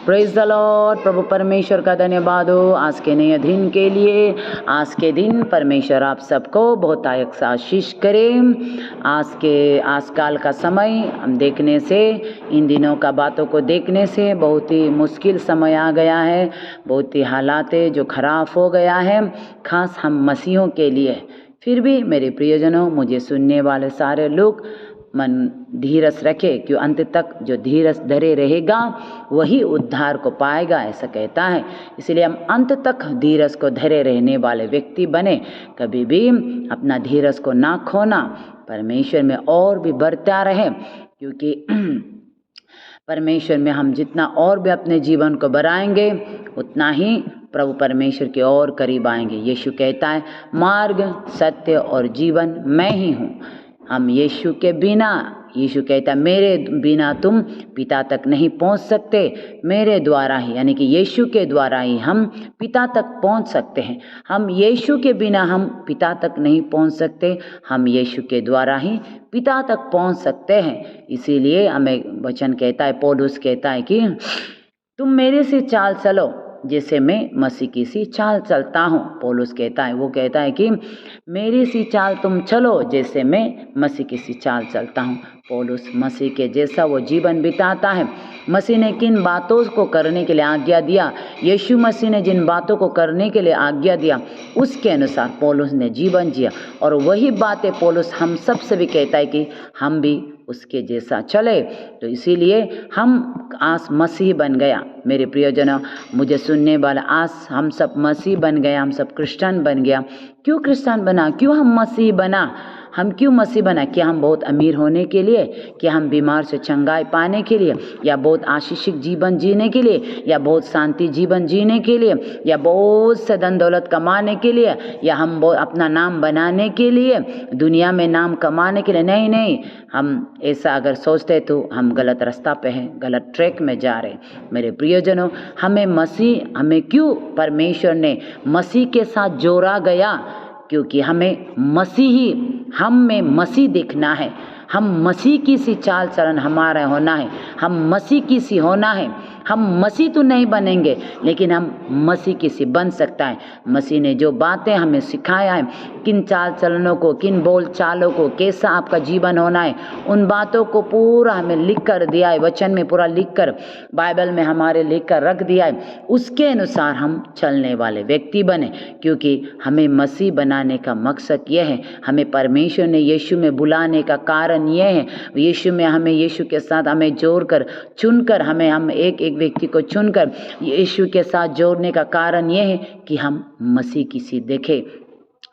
Praise the Lord. प्रभु परमेश्वर का धन्यवाद हो आज के नए दिन के लिए। आज के दिन परमेश्वर आप सबको बहुत आशीष करें। आजकल का समय हम देखने से, इन दिनों का बातों को देखने से बहुत ही मुश्किल समय आ गया है, बहुत ही हालात जो खराब हो गया है, खास हम मसीहों के लिए। फिर भी मेरे प्रियजनों, मुझे सुनने वाले सारे लोग मन धीरज रखे, क्यों अंत तक जो धीरज धरे रहेगा वही उद्धार को पाएगा, ऐसा कहता है। इसलिए हम अंत तक धीरज को धरे रहने वाले व्यक्ति बने। कभी भी अपना धीरज को ना खोना, परमेश्वर में और भी बढ़ता रहे, क्योंकि परमेश्वर में हम जितना और भी अपने जीवन को बढ़ाएंगे उतना ही प्रभु परमेश्वर के और करीब आएंगे। यीशु कहता है, मार्ग, सत्य और जीवन मैं ही हूँ। हम यीशु के बिना, यीशु कहता है, मेरे बिना तुम पिता तक नहीं पहुंच सकते, मेरे द्वारा ही, यानी कि यीशु के द्वारा ही हम पिता तक पहुंच सकते हैं। हम यीशु के बिना हम पिता तक नहीं पहुंच सकते, हम यीशु के द्वारा ही पिता तक पहुंच सकते हैं। इसीलिए हमें वचन कहता है, पौलुस कहता है कि तुम मेरे से चाल चलो जैसे मैं मसीह की सी चाल चलता हूँ। पौलुस कहता है, वो कहता है कि मेरी सी चाल तुम चलो जैसे मैं मसीह की सी चाल चलता हूँ। पौलुस मसीह के जैसा वो जीवन बिताता है। मसीह ने किन बातों को करने के लिए आज्ञा दिया, यीशु मसीह ने जिन बातों को करने के लिए आज्ञा दिया, उसके अनुसार पौलुस ने जीवन जिया। और वही बातें पौलुस हम सब से भी कहता है कि हम भी उसके जैसा चले। तो इसीलिए हम आज मसीह बन गया। मेरे प्रियजनों, मुझे सुनने वाला, आज हम सब मसीह बन गया, हम सब क्रिश्चियन बन गया। क्यों क्रिश्चियन बना, क्यों हम मसीह बना? हम क्यों मसीह बना? क्या हम बहुत अमीर होने के लिए, क्या हम बीमार से चंगाई पाने के लिए, या बहुत आशीषित जीवन जीने के लिए, या बहुत शांति जीवन जीने के लिए, या बहुत से धन दौलत कमाने के लिए, या हम बहुत अपना नाम बनाने के लिए, दुनिया में नाम कमाने के लिए? नहीं नहीं, हम ऐसा अगर सोचते तो हम गलत रास्ता पे हैं, गलत ट्रैक में जा रहे हैं। मेरे प्रियजनों, हमें क्यों परमेश्वर ने मसीह के साथ जोड़ा गया? क्योंकि हम में मसीह दिखना है, हम मसीह की सी चाल चलन हमारा होना है, हम मसीह की सी होना है। हम मसीह तो नहीं बनेंगे, लेकिन हम मसीह की सी बन सकता है। मसीह ने जो बातें हमें सिखाया है, किन चाल चलनों को, किन बोल चालों को, कैसा आपका जीवन होना है, उन बातों को पूरा हमें लिख कर दिया है, वचन में पूरा लिख कर, बाइबल में हमारे लिख कर रख दिया है। उसके अनुसार हम चलने वाले व्यक्ति बने, क्योंकि हमें मसीह बनाने का मकसद यह है। हमें परमेश्वर ने यीशु में बुलाने का कारण यह है। यीशु में हमें, यीशु के साथ हमें जोड़कर, चुनकर, हम एक एक व्यक्ति को चुनकर यीशु के साथ जोड़ने का कारण यह है कि हम मसीह की सी देखें,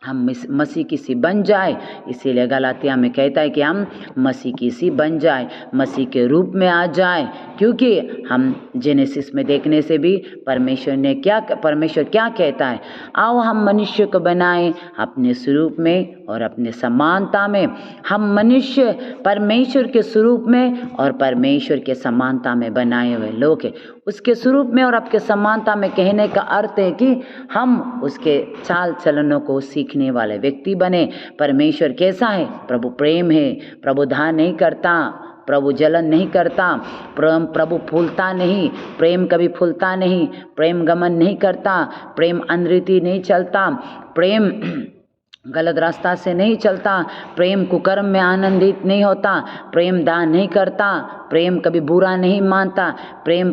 हम मसीह की सी बन जाए। इसीलिए गलातिया में कहता है कि हम मसीह की सी बन जाए, मसीह के रूप में आ जाए। क्योंकि हम जेनेसिस में देखने से भी परमेश्वर क्या कहता है, आओ हम मनुष्य को बनाएं अपने स्वरूप में और अपने समानता में। हम मनुष्य परमेश्वर के स्वरूप में और परमेश्वर के समानता में बनाए हुए लोग हैं। उसके स्वरूप में और आपके समानता में कहने का अर्थ है कि हम उसके चाल चलनों को सीखने वाले व्यक्ति बने। परमेश्वर कैसा है? प्रभु प्रेम है, प्रभु धार नहीं करता, प्रभु जलन नहीं करता, प्रभु फूलता नहीं, प्रेम कभी फूलता नहीं, प्रेम गमन नहीं करता, प्रेम अनरीति नहीं चलता, प्रेम गलत रास्ता से नहीं चलता, प्रेम कुकर्म में आनंदित नहीं होता, प्रेम दान नहीं करता, प्रेम कभी बुरा नहीं मानता, प्रेम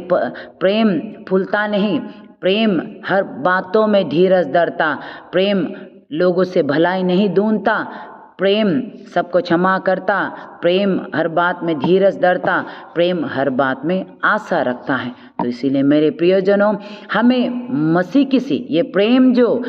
फूलता नहीं, प्रेम हर बातों में धीरज धरता, प्रेम लोगों से भलाई नहीं ढूंढता, प्रेम सबको क्षमा करता, प्रेम हर बात में धीरज धरता, प्रेम हर बात में आशा रखता है। तो इसीलिए मेरे प्रियजनों, हमें मसीह की सी, ये प्रेम जो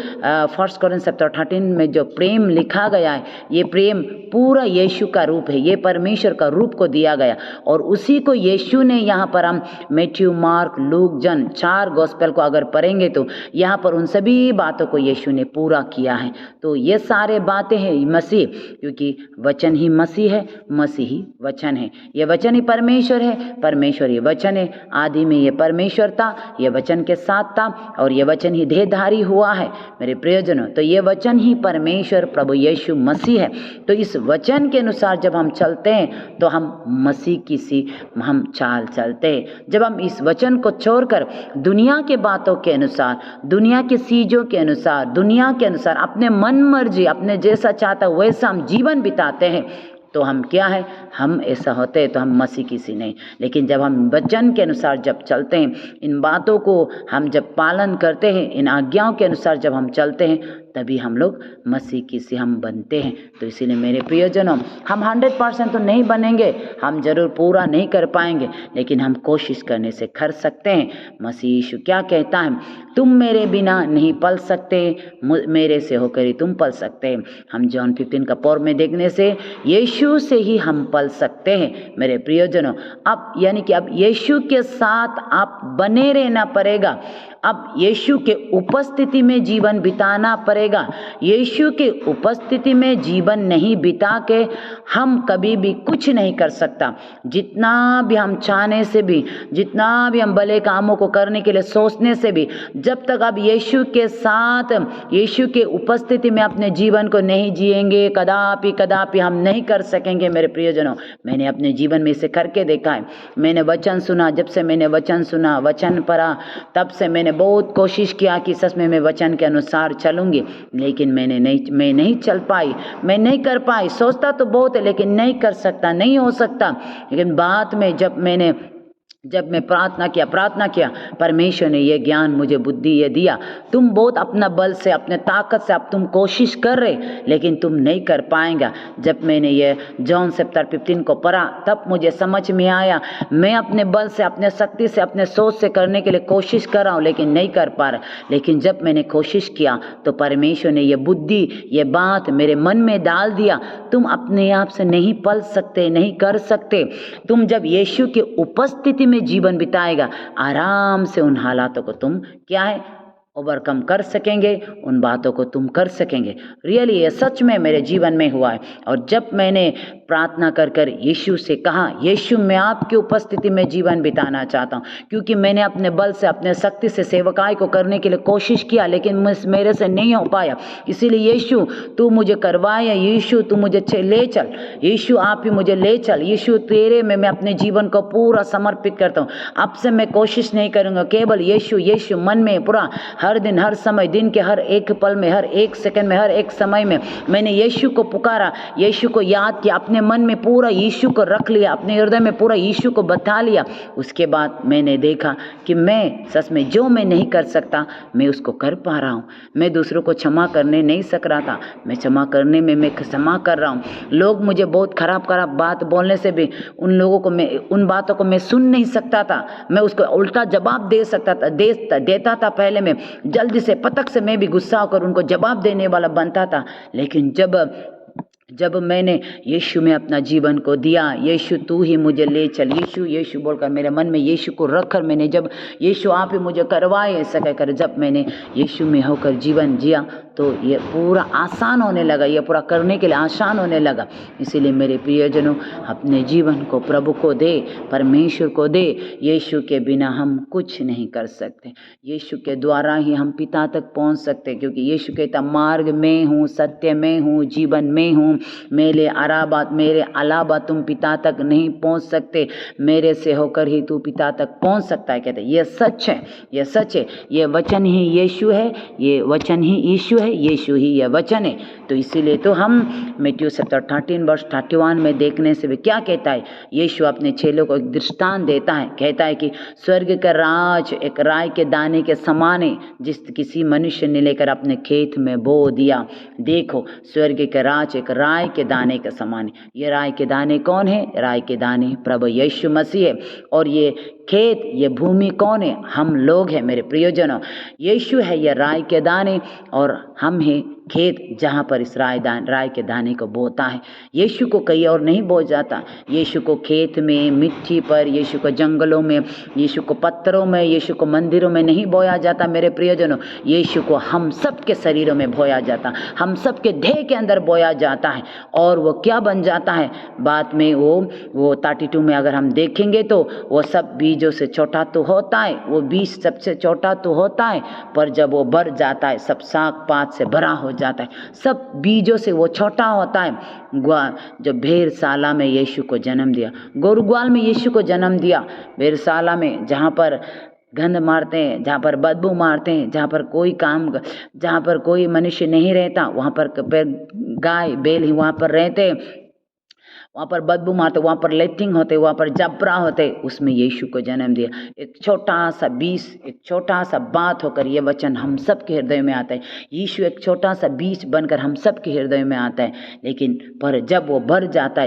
1 कोरिन्थियंस 13 में जो प्रेम लिखा गया है, ये प्रेम पूरा यीशु का रूप है, ये परमेश्वर का रूप को दिया गया। और उसी को यीशु ने, यहाँ पर हम मैथ्यू, मार्क, लूक, जन 4 गॉस्पेल को अगर पढ़ेंगे तो यहाँ पर उन सभी बातों को यीशु ने पूरा किया है। तो ये सारे बातें हैं मसीह, क्योंकि वचन ही मसीह है, मसीह ही वचन है। ये वचन ही परमेश्वर है, परमेश्वर ये वचन है। आदि में ये परमेश्वर था, ये वचन के साथ था और ये वचन ही देहधारी हुआ है मेरे प्रियजनों। तो ये वचन ही परमेश्वर प्रभु यीशु मसीह है। तो इस वचन के अनुसार जब हम चलते हैं तो हम मसीह की सी हम चाल चलते हैं। जब हम इस वचन को छोड़कर दुनिया के बातों के अनुसार, दुनिया की चीज़ों के अनुसार, दुनिया के अनुसार अपने मन मर्जी, अपने जैसा चाहता वैसा हम जीवन बिताते हैं तो हम क्या है, हम ऐसा होते हैं तो हम मसीह की सी नहीं। लेकिन जब हम वचन के अनुसार जब चलते हैं, इन बातों को हम जब पालन करते हैं, इन आज्ञाओं के अनुसार जब हम चलते हैं, तभी हम लोग मसीह की सी हम बनते हैं। तो इसीलिए मेरे प्रियजनों, हम 100% तो नहीं बनेंगे, हम जरूर पूरा नहीं कर पाएंगे, लेकिन हम कोशिश करने से कर सकते हैं। मसीह यीशु क्या कहता है, तुम मेरे बिना नहीं पल सकते, मेरे से होकर ही तुम पल सकते हैं। हम जॉन 15 का पौर में देखने से यीशु से ही हम पल सकते हैं मेरे प्रियजनों। अब यानी कि अब यीशु के साथ आप बने रहना पड़ेगा। अब यीशु के उपस्थिति में जीवन बिताना पड़ेगा। यीशु के उपस्थिति में जीवन नहीं बिता के हम कभी भी कुछ नहीं कर सकता। जितना भी हम चाहने से भी, जितना भी हम भले कामों को करने के लिए सोचने से भी, जब तक आप यीशु के साथ, यीशु के उपस्थिति में अपने जीवन को नहीं जिएंगे, कदापि कदापि हम नहीं कर सकेंगे मेरे प्रियजनों। मैंने अपने जीवन में इसे करके देखा है। मैंने वचन सुना, जब से मैंने वचन सुना, वचन पढ़ा, तब से मैंने बहुत कोशिश किया कि सच में मैं वचन के अनुसार चलूंगी, लेकिन मैं नहीं चल पाई, मैं नहीं कर पाई। सोचता तो बहुत है लेकिन नहीं कर सकता, नहीं हो सकता। लेकिन बाद में जब मैं प्रार्थना किया, परमेश्वर ने ये ज्ञान, मुझे बुद्धि ये दिया। तुम बहुत अपना बल से, अपने ताकत से अब तुम कोशिश कर रहे, लेकिन तुम नहीं कर पाएंगा। जब मैंने ये जॉन चैप्टर 15 को पढ़ा, तब मुझे समझ में आया, मैं अपने बल से, अपने शक्ति से, अपने सोच से करने के लिए कोशिश कर रहा हूँ, लेकिन नहीं कर पा रहा। लेकिन जब मैंने कोशिश किया तो परमेश्वर ने ये बुद्धि, ये बात मेरे मन में डाल दिया, तुम अपने आप से नहीं पल सकते, नहीं कर सकते। तुम जब यीशु की उपस्थिति में जीवन बिताएगा, आराम से उन हालातों को तुम क्या है ओवरकम कर सकेंगे, उन बातों को तुम कर सकेंगे। रियली ये सच में मेरे जीवन में हुआ है। और जब मैंने प्रार्थना कर यीशु से कहा, यीशु मैं आपकी उपस्थिति में जीवन बिताना चाहता हूँ, क्योंकि मैंने अपने बल से, अपने शक्ति से सेवकाई को करने के लिए कोशिश किया, लेकिन मेरे से नहीं हो पाया। इसीलिए यीशु तू मुझे करवाया, यीशु तू मुझे ले चल, यीशु आप ही मुझे ले चल, यीशु तेरे में मैं अपने जीवन को पूरा समर्पित करता हूँ। अब से मैं कोशिश नहीं करूँगा, केवल यीशु यीशु मन में पूरा, हर दिन, हर समय, दिन के हर एक पल में, हर एक सेकंड में, हर एक समय में मैंने यीशु को पुकारा, यीशु को याद किया, अपने मन में पूरा यीशु को रख लिया, अपने हृदय में पूरा यीशु को बता लिया। उसके बाद मैंने देखा कि मैं सच में जो मैं नहीं कर सकता, मैं उसको कर पा रहा हूँ। मैं दूसरों को क्षमा करने नहीं सक रहा था, मैं क्षमा करने में मैं क्षमा कर रहा हूँ। लोग मुझे बहुत खराब बात बोलने से भी उन लोगों को मैं, उन बातों को मैं सुन नहीं सकता था, मैं उसको उल्टा जवाब दे सकता था, देता था। पहले मैं जल्दी से, पटक से मैं भी गुस्सा होकर उनको जवाब देने वाला बनता था। लेकिन जब मैंने यीशु में अपना जीवन को दिया, यीशु तू ही मुझे ले चल, यीशु यीशु बोलकर मेरे मन में यीशु को रखकर मैंने जब यीशु आप ही मुझे करवाए, ऐसा कहकर जब मैंने यीशु में होकर जीवन जिया, तो ये पूरा आसान होने लगा, ये पूरा करने के लिए आसान होने लगा। इसीलिए मेरे प्रियजनों, अपने जीवन को प्रभु को दे, परमेश्वर को दे। यीशु के बिना हम कुछ नहीं कर सकते, यीशु के द्वारा ही हम पिता तक पहुंच सकते, क्योंकि यीशु कहता मार्ग में हूँ, सत्य में हूँ, जीवन में हूँ, मेरे अलावा तुम पिता तक नहीं पहुंच सकते, मेरे से होकर ही तू पिता तक पहुंच सकता है। कहते ये सच है, ये सच है, ये वचन ही यीशु है, ये वचन ही यीशु है, यीशु ही ये वचन है। तो इसीलिए तो हम मैथ्यू 13:31 में देखने से भी क्या कहता है, यीशु अपने चेलों को एक दृष्टांत देता है, कहता है कि स्वर्ग का राज एक राय के दाने के समान है, जिस किसी मनुष्य ने लेकर अपने खेत में बो दिया। देखो स्वर्ग का राज एक राय के दाने के समान है। ये राय के दाने कौन है? राय के दाने प्रभु यीशु मसीह है। और ये खेत, ये भूमि कौन है? हम लोग हैं मेरे प्रियजनों। यीशु है ये राय के दाने और हम हैं खेत, जहाँ पर इस राय के दाने को बोता है। यीशु को कहीं और नहीं बो जाता, यीशु को खेत में, मिट्टी पर, यीशु को जंगलों में, यीशु को पत्थरों में, यीशु को मंदिरों में नहीं बोया जाता मेरे प्रियजनों। यीशु को हम सब के शरीरों में बोया जाता, हम सब के देह के अंदर बोया जाता है। और वो क्या बन जाता है बाद में? वो 32 में अगर हम देखेंगे तो वो सब बीज बीजों से छोटा तो होता है, वो बीज सबसे छोटा तो होता है, पर जब वो बढ़ जाता है सब शाक पात से बड़ा हो जाता है। सब बीजों से वो छोटा होता है। जब भेड़शाला में यीशु को जन्म दिया, गोरुग्वाल में यीशु को जन्म दिया, भेड़शाला में जहाँ पर गंध मारते हैं, जहाँ पर बदबू मारते हैं, जहाँ पर कोई मनुष्य नहीं रहता, वहाँ पर गाय बैल ही वहाँ पर रहते, वहाँ पर बदबू मारते, वहाँ पर लेटिंग होते, वहाँ पर जबरा होते, उसमें यीशु को जन्म दिया। एक छोटा सा बीज, एक छोटा सा बात होकर ये वचन हम सब के हृदय में आता है। यीशु एक छोटा सा बीज बनकर हम सब के हृदय में आता है, लेकिन पर जब वो बढ़ जाता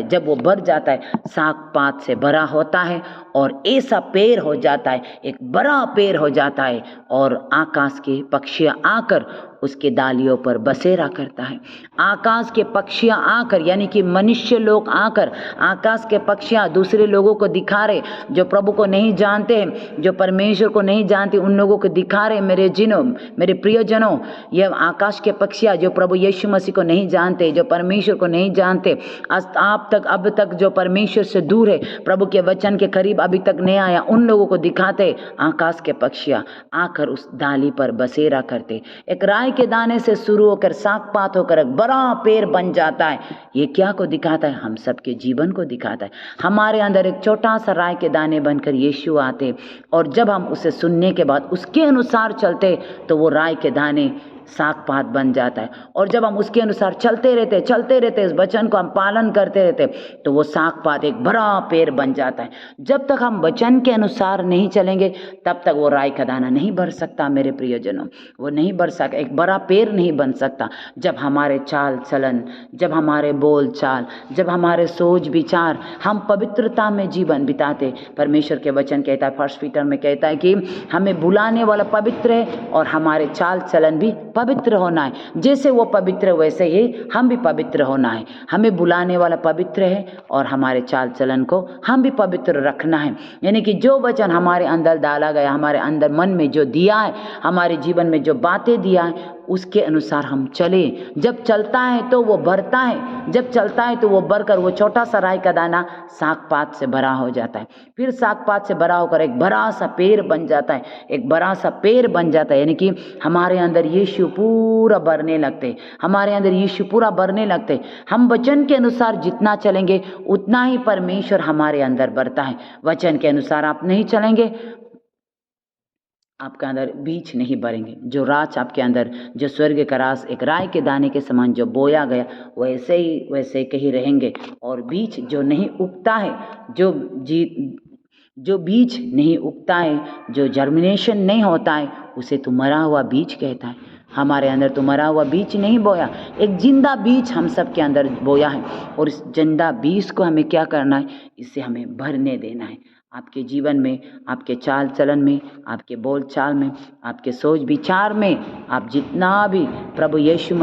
है, शाक पात से बड़ा होता है और ऐसा पेड़ हो जाता है, एक बड़ा पेड़ हो जाता है, और आकाश के पक्षियाँ आकर उसके डालियों पर बसेरा करता है। आकाश के पक्षियाँ आकर, यानी कि मनुष्य लोग आकर, आकाश के पक्षियाँ दूसरे लोगों को दिखा रहे, जो प्रभु को नहीं जानते हैं, जो परमेश्वर को नहीं जानते, उन लोगों को दिखा रहे, मेरे प्रियजनों, ये आकाश के पक्षियाँ जो प्रभु यीशु मसीह को नहीं जानते, जो परमेश्वर को नहीं जानते, अब तक जो परमेश्वर से दूर है, प्रभु के वचन के करीब अभी तक नहीं आया, उन लोगों को दिखाते आकाश के पक्षियाँ आकर उस डाली पर बसेरा करते। एक राय के दाने से शुरू होकर शाक पात होकर एक बड़ा पेड़ बन जाता है। ये क्या को दिखाता है? हम सबके जीवन को दिखाता है। हमारे अंदर एक छोटा सा राय के दाने बनकर यीशु आते, और जब हम उसे सुनने के बाद उसके अनुसार चलते तो वो राय के दाने शाक पात बन जाता है। और जब हम उसके अनुसार चलते रहते, इस वचन को हम पालन करते रहते, तो वो शाक पात एक बड़ा पेड़ बन जाता है। जब तक हम वचन के अनुसार नहीं चलेंगे तब तक वो राई का दाना नहीं बढ़ सकता मेरे प्रियजनों, वो नहीं बढ़ सकता, एक बड़ा पेड़ नहीं बन सकता। जब हमारे चाल चलन, जब हमारे बोल चाल, जब हमारे सोच विचार, हम पवित्रता में जीवन बिताते। परमेश्वर के वचन कहता है, 1 पीटर में कहता है कि हमें बुलाने वाला पवित्र है और हमारे चाल चलन भी पवित्र होना है। जैसे वो पवित्र वैसे ही हम भी पवित्र होना है। हमें बुलाने वाला पवित्र है और हमारे चाल चलन को हम भी पवित्र रखना है। यानी कि जो वचन हमारे अंदर डाला गया, हमारे अंदर मन में जो दिया है, हमारे जीवन में जो बातें दिया है, उसके अनुसार हम चले। जब चलता है तो वो बढ़ता है, जब चलता है तो वो बढ़कर वो छोटा सा राई का दाना शाक पात से बड़ा हो जाता है, फिर शाक पात से बड़ा होकर एक बड़ा सा पेड़ बन जाता है, एक बड़ा सा पेड़ बन जाता है। यानी कि हमारे अंदर यीशु पूरा बढ़ने लगते, हमारे अंदर यीशु पूरा बढ़ने लगते। हम वचन के अनुसार जितना चलेंगे उतना ही परमेश्वर हमारे अंदर बढ़ता है। वचन के अनुसार आप नहीं चलेंगे, आपके अंदर बीज नहीं बढ़ेंगे। जो राज आपके अंदर, जो स्वर्ग का राज एक राय के दाने के समान जो बोया गया, वैसे ही रहेंगे। और बीज जो नहीं उगता है, जो बीज नहीं उगता है, जो जर्मिनेशन नहीं होता है, उसे तो मरा हुआ बीज कहता है। हमारे अंदर तो मरा हुआ बीज नहीं बोया, एक जिंदा बीज हम सब के अंदर बोया है। और इस जिंदा बीज को हमें क्या करना है? इससे हमें भरने देना है। आपके जीवन में, आपके चाल चलन में, आपके बोल चाल में, आपके सोच विचार में, आप जितना भी प्रभु यीशु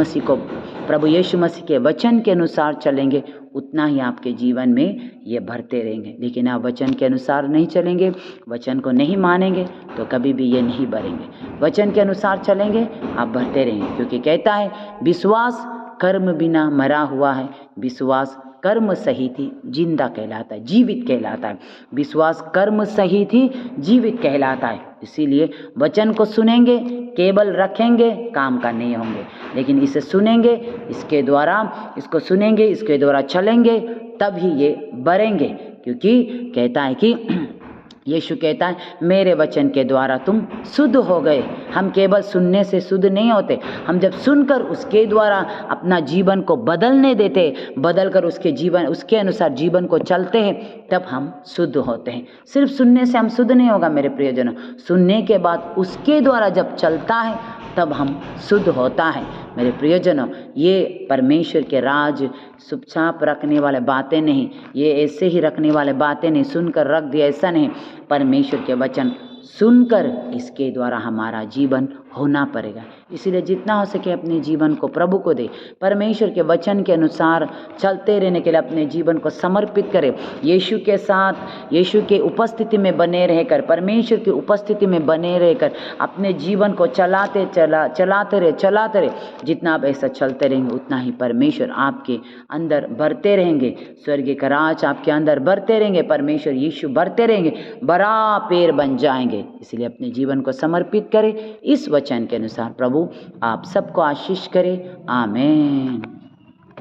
मसीह के वचन के अनुसार चलेंगे, उतना ही आपके जीवन में ये भरते रहेंगे। लेकिन आप वचन के अनुसार नहीं चलेंगे, वचन को नहीं मानेंगे, तो कभी भी ये नहीं बढ़ेंगे। वचन के अनुसार चलेंगे, आप बढ़ते रहेंगे। क्योंकि कहता है, विश्वास कर्म बिना मरा हुआ है, विश्वास कर्म सहित ही जिंदा कहलाता है, जीवित कहलाता है। विश्वास कर्म सहित ही जीवित कहलाता है। इसीलिए वचन को सुनेंगे, केवल रखेंगे, काम का नहीं होंगे। लेकिन इसे सुनेंगे, इसके द्वारा चलेंगे, तभी ये बढ़ेंगे। क्योंकि कहता है कि यीशु कहता है, मेरे वचन के द्वारा तुम शुद्ध हो गए। हम केवल सुनने से शुद्ध नहीं होते, हम जब सुनकर उसके द्वारा अपना जीवन को बदलने देते, बदलकर उसके अनुसार जीवन को चलते हैं, तब हम शुद्ध होते हैं। सिर्फ सुनने से हम शुद्ध नहीं होगा मेरे प्रियजनों, सुनने के बाद उसके द्वारा जब चलता है तब हम शुद्ध होता है मेरे प्रियजनों। ये परमेश्वर के राज चुपचाप रखने वाले बातें नहीं, ये ऐसे ही रखने वाले बातें नहीं, सुनकर रख दिया ऐसा नहीं। परमेश्वर के वचन सुनकर इसके द्वारा हमारा जीवन होना पड़ेगा। इसीलिए जितना हो सके अपने जीवन को प्रभु को दे, परमेश्वर के वचन के अनुसार चलते रहने के लिए अपने जीवन को समर्पित करें। यीशु के साथ, यीशु के उपस्थिति में बने रहकर, परमेश्वर की उपस्थिति में बने रहकर अपने जीवन को चलाते रहे। जितना आप ऐसा चलते रहेंगे उतना ही परमेश्वर आपके अंदर बढ़ते रहेंगे, स्वर्गीय का राज आपके अंदर बढ़ते रहेंगे, परमेश्वर यीशु बढ़ते रहेंगे, बड़ा पेड़ बन जाएंगे। इसलिए अपने जीवन को समर्पित करें इस वचन के अनुसार। प्रभु आप सबको आशीष करे। आमीन।